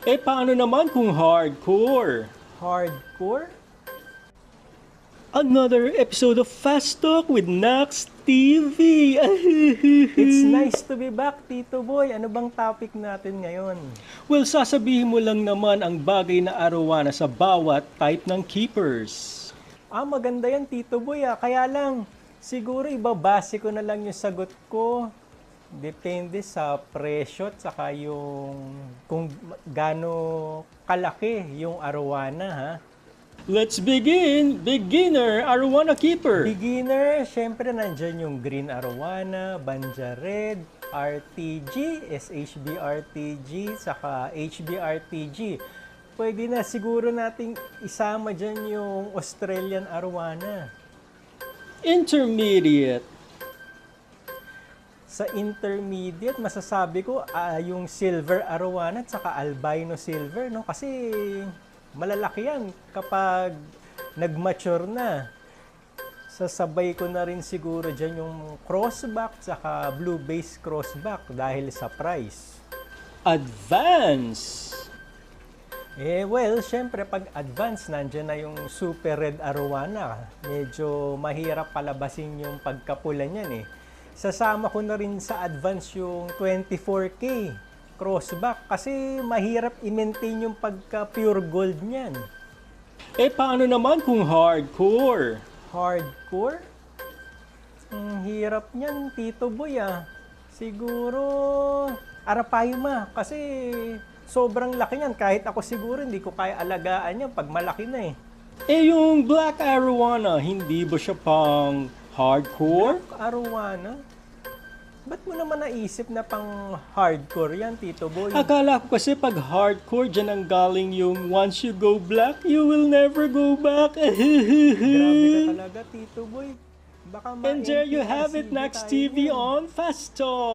Paano naman kung hardcore? Hardcore? Another episode of Fast Talk with Nax TV. It's nice to be back, Tito Boy. Ano bang topic natin ngayon? Well, sasabihin mo lang naman ang bagay na arawana sa bawat type ng keepers. Maganda yan, Tito Boy. Kaya lang, siguro ibabase ko na lang yung sagot ko. Depende sa presyo at saka yung kung gaano kalaki yung arowana, ha? Let's begin! Beginner Arowana Keeper. Beginner, syempre nandyan yung Green Arowana, Banja Red, RTG, SHB RTG, saka HB RTG. Pwede na siguro nating isama dyan yung Australian Arowana. Intermediate. Sa intermediate, masasabi ko yung silver arowana at saka albino silver, no? Kasi malalaki yan kapag nag-mature na. Sasabay ko na rin siguro dyan yung crossback at saka blue base crossback dahil sa price. Advance. Well, syempre pag advance, nandyan na yung super red arowana. Medyo mahirap palabasin yung pagkapula niyan Sasama ko na rin sa advance yung 24K crossback kasi mahirap i-maintain yung pagka pure gold niyan. Paano naman kung hardcore? Hardcore? Ang hirap niyan, Tito Boy Siguro Arapaima kasi sobrang laki niyan. Kahit ako siguro hindi ko kaya alagaan yan pag malaki na Yung black arowana, hindi ba siya pang hardcore? Black arowana? Ba't mo naman naisip na pang hardcore yan, Tito Boy? Akala ko kasi pag hardcore, dyan ang galing yung once you go black, you will never go back. Grabe ka talaga, Tito Boy. Baka And there you have it, ma-NTRCB Nax tayo TV niyan. on Fast Talk.